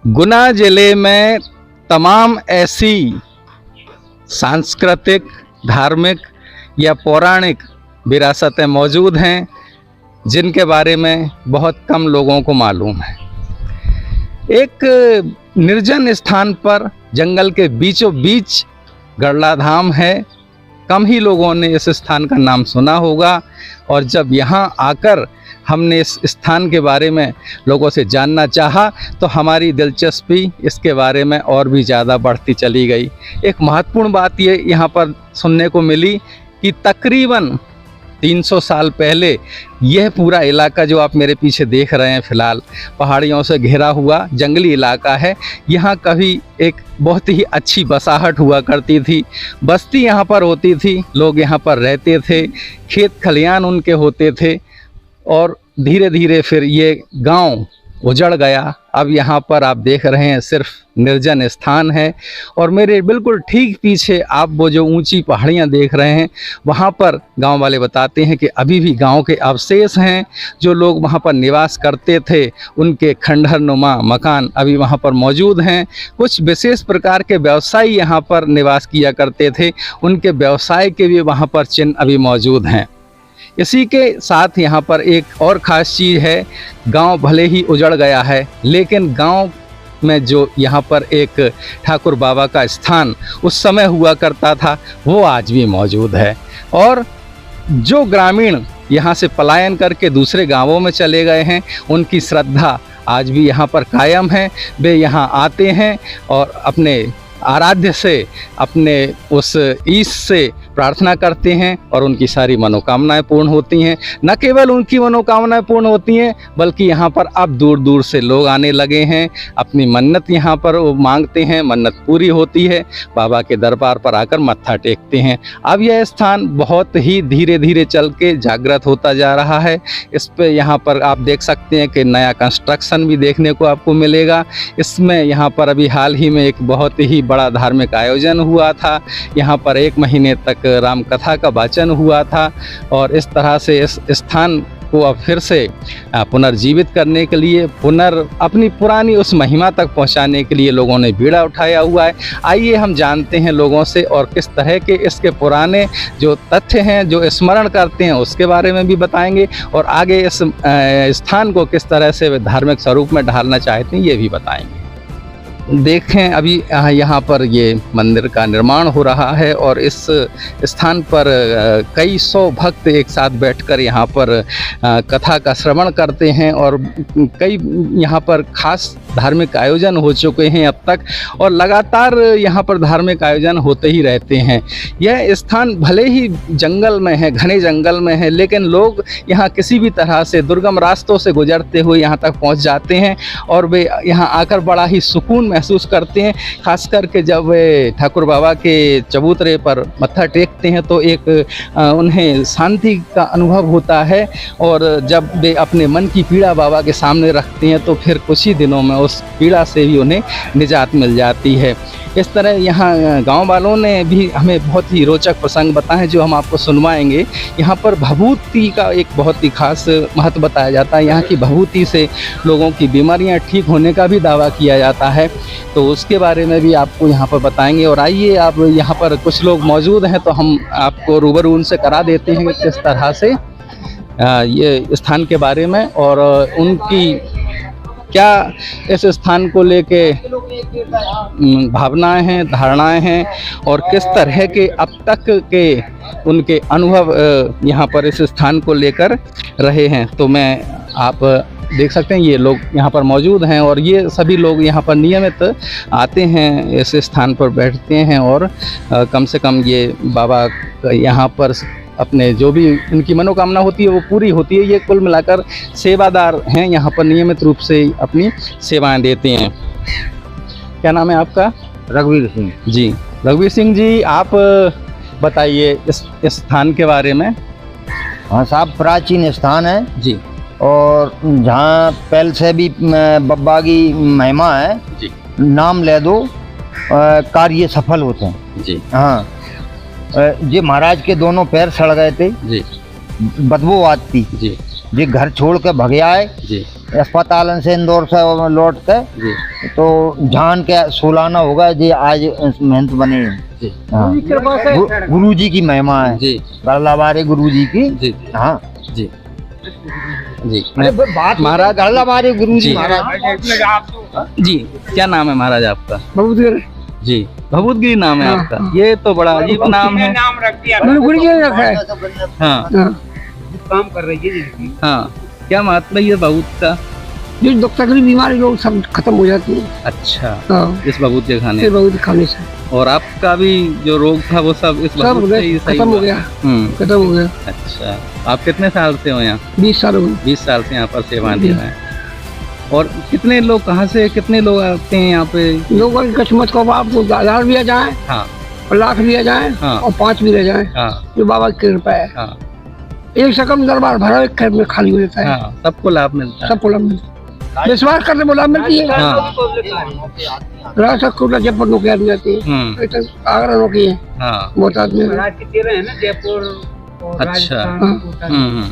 गुना जिले में तमाम ऐसी सांस्कृतिक, धार्मिक या पौराणिक विरासतें मौजूद हैं जिनके बारे में बहुत कम लोगों को मालूम है। एक निर्जन स्थान पर जंगल के बीचों बीच गड़ला धाम है। कम ही लोगों ने इस स्थान का नाम सुना होगा, और जब यहाँ आकर हमने इस स्थान के बारे में लोगों से जानना चाहा तो हमारी दिलचस्पी इसके बारे में और भी ज़्यादा बढ़ती चली गई। एक महत्वपूर्ण बात ये यहाँ पर सुनने को मिली कि तकरीबन 300 साल पहले यह पूरा इलाका जो आप मेरे पीछे देख रहे हैं फ़िलहाल, पहाड़ियों से घिरा हुआ जंगली इलाका है। यहाँ कभी एक बहुत ही अच्छी बसाहट हुआ करती थी, बस्ती यहाँ पर होती थी, लोग यहाँ पर रहते थे, खेत खलियान उनके होते थे, और धीरे धीरे फिर ये गांव उजड़ गया। अब यहाँ पर आप देख रहे हैं सिर्फ निर्जन स्थान है, और मेरे बिल्कुल ठीक पीछे आप वो जो ऊंची पहाड़ियाँ देख रहे हैं, वहाँ पर गांव वाले बताते हैं कि अभी भी गांव के अवशेष हैं। जो लोग वहाँ पर निवास करते थे उनके खंडहर नुमा मकान अभी वहाँ पर मौजूद हैं। कुछ विशेष प्रकार के व्यवसायी यहाँ पर निवास किया करते थे, उनके व्यवसाय के भी वहाँ पर चिन्ह अभी मौजूद हैं। इसी के साथ यहाँ पर एक और ख़ास चीज़ है, गांव भले ही उजड़ गया है लेकिन गांव में जो यहाँ पर एक ठाकुर बाबा का स्थान उस समय हुआ करता था वो आज भी मौजूद है। और जो ग्रामीण यहाँ से पलायन करके दूसरे गांवों में चले गए हैं उनकी श्रद्धा आज भी यहाँ पर कायम है। वे यहाँ आते हैं और अपने आराध्य से, अपने उस ईश से प्रार्थना करते हैं और उनकी सारी मनोकामनाएं पूर्ण होती हैं। न केवल उनकी मनोकामनाएं पूर्ण होती हैं बल्कि यहाँ पर अब दूर दूर से लोग आने लगे हैं, अपनी मन्नत यहाँ पर वो मांगते हैं, मन्नत पूरी होती है, बाबा के दरबार पर आकर मत्था टेकते हैं। अब यह स्थान बहुत ही धीरे धीरे चल के जागृत होता जा रहा है। इस पे यहाँ पर आप देख सकते हैं कि नया कंस्ट्रक्शन भी देखने को आपको मिलेगा। इसमें यहाँ पर अभी हाल ही में एक बहुत ही बड़ा धार्मिक आयोजन हुआ था। यहाँ पर 1 महीने तक राम कथा का वाचन हुआ था, और इस तरह से इस स्थान को अब फिर से पुनर्जीवित करने के लिए, अपनी पुरानी उस महिमा तक पहुंचाने के लिए लोगों ने बीड़ा उठाया हुआ है। आइए हम जानते हैं लोगों से, और किस तरह के इसके पुराने जो तथ्य हैं जो स्मरण करते हैं उसके बारे में भी बताएंगे, और आगे इस स्थान को किस तरह से वे धार्मिक स्वरूप में ढालना चाहते हैं ये भी बताएंगे। देखें, अभी यहाँ पर ये मंदिर का निर्माण हो रहा है, और इस स्थान पर कई सौ भक्त एक साथ बैठकर यहाँ पर कथा का श्रवण करते हैं, और कई यहाँ पर खास धार्मिक आयोजन हो चुके हैं अब तक, और लगातार यहाँ पर धार्मिक आयोजन होते ही रहते हैं। यह स्थान भले ही जंगल में है, घने जंगल में है, लेकिन लोग यहाँ किसी भी तरह से दुर्गम रास्तों से गुजरते हुए यहाँ तक पहुँच जाते हैं, और वे यहाँ आकर बड़ा ही सुकून महसूस करते हैं। खास करके जब वे ठाकुर बाबा के चबूतरे पर मत्था टेकते हैं तो एक उन्हें शांति का अनुभव होता है, और जब वे अपने मन की पीड़ा बाबा के सामने रखते हैं तो फिर कुछ ही दिनों में उस पीड़ा से भी उन्हें निजात मिल जाती है। इस तरह यहाँ गांव वालों ने भी हमें बहुत ही रोचक प्रसंग बताए हैं जो हम आपको सुनवाएंगे। यहाँ पर भभूति का एक बहुत ही खास महत्व बताया जाता है। यहाँ की भभूति से लोगों की बीमारियाँ ठीक होने का भी दावा किया जाता है, तो उसके बारे में भी आपको यहाँ पर बताएंगे। और आइए, आप यहाँ पर कुछ लोग मौजूद हैं तो हम आपको रूबरू उनसे करा देते हैं कि किस तरह से ये स्थान के बारे में और उनकी क्या इस स्थान को लेके भावनाएं हैं, धारणाएं हैं, और किस तरह के अब तक के उनके अनुभव यहाँ पर इस स्थान को लेकर रहे हैं। तो आप देख सकते हैं ये लोग यहाँ पर मौजूद हैं, और ये सभी लोग यहाँ पर नियमित आते हैं, इस स्थान पर बैठते हैं, और कम से कम ये बाबा यहाँ पर अपने जो भी उनकी मनोकामना होती है वो पूरी होती है। ये कुल मिलाकर सेवादार हैं, यहाँ पर नियमित रूप से अपनी सेवाएं देते हैं। क्या नाम है आपका? रघुवीर सिंह जी। रघुवीर सिंह जी, आप बताइए इस स्थान के बारे में। हाँ साहब, प्राचीन स्थान है जी और जहाँ पहले से भी बब्बा की महिमा है। जी नाम ले दो, कार्य सफल होते हैं जी हाँ। ये महाराज के दोनों पैर सड़ गए थे, जी बदबू आती जी ये घर छोड़ के भग आए जी अस्पताल से, इंदौर से लौट के। जी तो जान के सोलाना होगा जी, आज मेहनत बने जी हाँ। गुरु जी की महिमा है जी गढ़लाबारे गुरु जी की जी हाँ जी जी बात महाराज गढ़लाबारे गुरु जी जी। महाराज। जी क्या नाम है महाराज आपका? बहुत जी भभूतगिरी नाम है आपका। ये तो बड़ा अजीब नाम है। मैंने गुरु जी ने रखा है। हाँ काम कर रही है हाँ, क्या मतलब ये भभूत का? जो दुख तकलीफ बीमारी लोग सब खत्म हो जाती है। अच्छा, हाँ, इस भभूत के खाने फिर बहुत खाने से और आपका भी जो रोग था वो सब इस सब भभूत से ही सही खत्म हो हुआ? गया, हम्म, खत्म हो गया। अच्छा। आप कितने साल से हो यहाँ? 20 साल हो गए। 20 साल से यहाँ पर सेवा दे रहे हैं। और कितने लोग कहाँ से कितने लोग आते हैं यहाँ पे? लोगों की किस्मत को आपको 1000 भी आ जाए हाँ और लाख भी आ जाए हाँ। और 5 भी रह जाए, हाँ जो बाबा की कृपा है। हाँ एक से कम दरबार भरा एक घर में खाली हो जाता है। हाँ, सबको लाभ मिलता है। सबको लाभ मिलता है, विश्वास करने को लाभ मिलती है। हाँ रास्ता खुला जयपुर नौकरी आदमी आती है, आगरा नौकरी है, हाँ बहुत आदमी है। अच्छा। हाँ।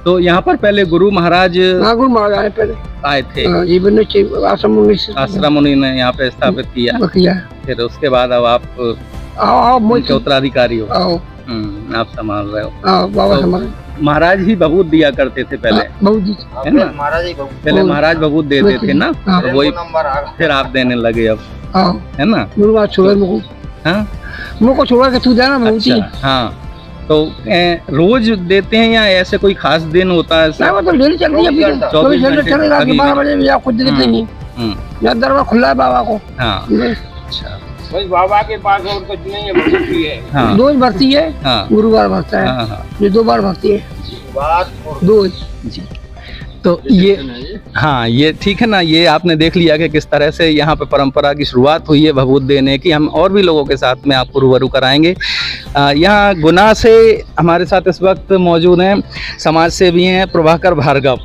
तो यहाँ पर पहले गुरु महाराज हाँ, गुरु महाराज आए पहले। आए थे, हाँ, ये भी आश्रम आश्रम उन्होंने यहाँ पे स्थापित किया। किया। फिर उसके बाद अब आप आओ आओ उनके उत्तराधिकारी हो। आओ आप संभाल रहे हो। आओ बाबा तो हमारे महाराज ही भभूत दिया करते थे पहले, बहुत जी। है ना? पहले महाराज भभूत देते थे ना, हाँ। तो वही फिर आप देने लगे अब, आओ है ना? गुरु महाराज छोड़ा मुझको, हाँ मुझको छोड़ा के तू देना बहुत ही। अच्छा, हाँ। तो रोज देते हैं या ऐसे कोई खास दिन होता है? नहीं, वो तो डेली चल रही है अभी तो। 24 चल घंटे चलेगा अभी भी। 12 बजे या कुछ दिक्कत नहीं है। यहाँ दरबार खुला है बाबा को। हाँ बस अच्छा, बाबा के पास और कुछ नहीं है, भगवत ही है। हाँ रोज भरती है, हाँ गुरुवार भरता है, हाँ हाँ ये 2 बार भरती है, दो। जी। तो ये हाँ, ये ठीक है ना। ये आपने देख लिया कि किस तरह से यहाँ पे परंपरा की शुरुआत हुई है भभूत देने की। हम और भी लोगों के साथ में आपको रूबरू कराएंगे। यहाँ गुना से हमारे साथ इस वक्त मौजूद हैं समाज सेवी हैं प्रभाकर भार्गव।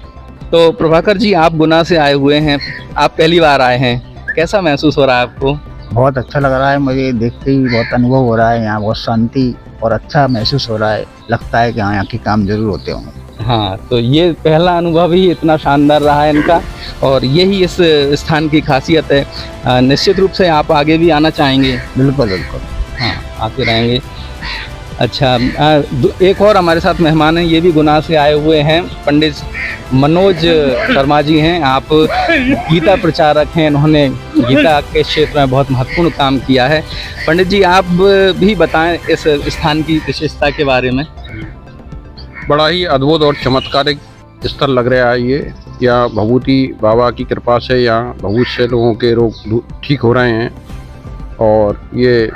तो प्रभाकर जी, आप गुना से आए हुए हैं, आप पहली बार आए हैं, कैसा महसूस हो रहा है आपको? बहुत अच्छा लग रहा है मुझे, देखते ही बहुत अनुभव हो रहा है। यहाँ बहुत शांति और अच्छा महसूस हो रहा है, लगता है कि हाँ यहाँ के काम जरूर होते होंगे। हाँ, तो ये पहला अनुभव ही इतना शानदार रहा है इनका और यही इस स्थान की खासियत है। निश्चित रूप से आप आगे भी आना चाहेंगे? बिल्कुल बिल्कुल हाँ, आते रहेंगे। अच्छा, एक और हमारे साथ मेहमान हैं, ये भी गुना से आए हुए हैं, पंडित मनोज शर्मा जी हैं। आप गीता प्रचारक हैं, इन्होंने गीता के क्षेत्र में बहुत महत्वपूर्ण काम किया है। पंडित जी, आप भी बताएं इस स्थान की विशेषता के बारे में। बड़ा ही अद्भुत और चमत्कारिक स्थल लग रहा है ये। यहाँ भभूति बाबा की कृपा से यहाँ बहुत से लोगों के रोग ठीक हो रहे हैं और ये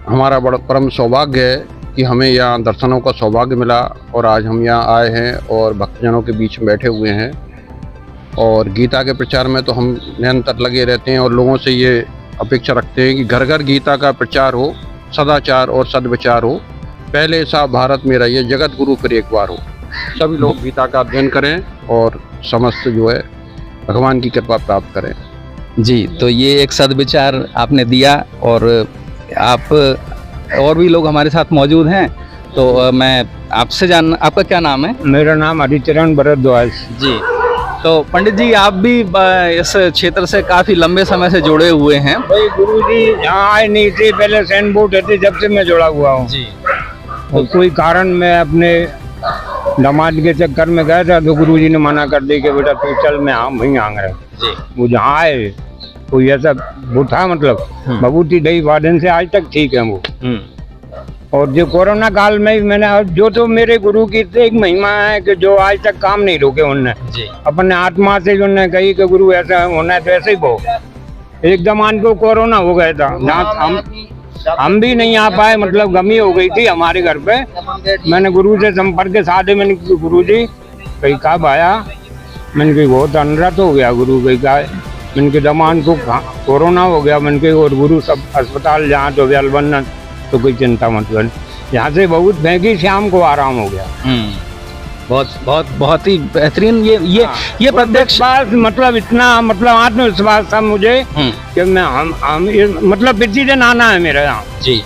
हमारा बड़ा परम सौभाग्य है कि हमें यहाँ दर्शनों का सौभाग्य मिला और आज हम यहाँ आए हैं और भक्तजनों के बीच में बैठे हुए हैं। और गीता के प्रचार में तो हम निरंतर लगे रहते हैं और लोगों से ये अपेक्षा रखते हैं कि घर घर गीता का प्रचार हो, सदाचार और सद्विचार हो, पहले सा भारत में रहिए, जगत गुरु फिर एक बार हो। सभी लोग गीता का अध्ययन करें और समस्त जो है भगवान की कृपा प्राप्त करें। जी, तो ये एक सद्विचार आपने दिया और आप और भी लोग हमारे साथ मौजूद हैं। तो मैं आपसे आपका क्या नाम है? मेरा नाम हरिचरण भरद्वाज जी। तो पंडित जी, आप भी इस क्षेत्र से काफी लंबे समय से जुड़े हुए हैं। भाई गुरु जी यहाँ आए नहीं थे, पहले सैन बोर्ड थे, जब से मैं जुड़ा हुआ हूँ जी। और कोई कारण मैं अपने दामाद के चक्कर में गया था तो गुरु जी ने मना कर दी कि बेटा तू चल, मैं वहीं आ गया जी। वो जहाँ आए कोई ऐसा वो था, मतलब भभूति दही वादन से आज तक ठीक है वो। और जो कोरोना काल में मैंने जो तो मेरे गुरु की एक महिमा है कि जो आज तक काम नहीं रोके उनने जी। अपने आत्मा से जो उन्होंने कही कि गुरु ऐसा होना है तो ऐसे ही वो एक जमान को कोरोना हो गया था, हम भी नहीं आ पाए, मतलब गमी हो गई थी हमारे घर पे। मैंने गुरु से संपर्क के साथ ही मैंने गुरु जी कहीं कब आया, मैंने कही बहुत अनुरत हो गया गुरु कहीं का, मैंने के जमान को कोरोना हो गया, मैंने कही और गुरु सब अस्पताल जहाँ तो व्याल बनना तो कोई चिंता मत कर, यहाँ से बहुत फेंकी, शाम को आराम हो गया। बहुत बहुत बहुत ही बेहतरीन ये प्रत्यक्ष विश्वास, मतलब इतना आत्मविश्वास था मुझे कि मैं हम मतलब प्रतिदिन आना है मेरे यहाँ। जी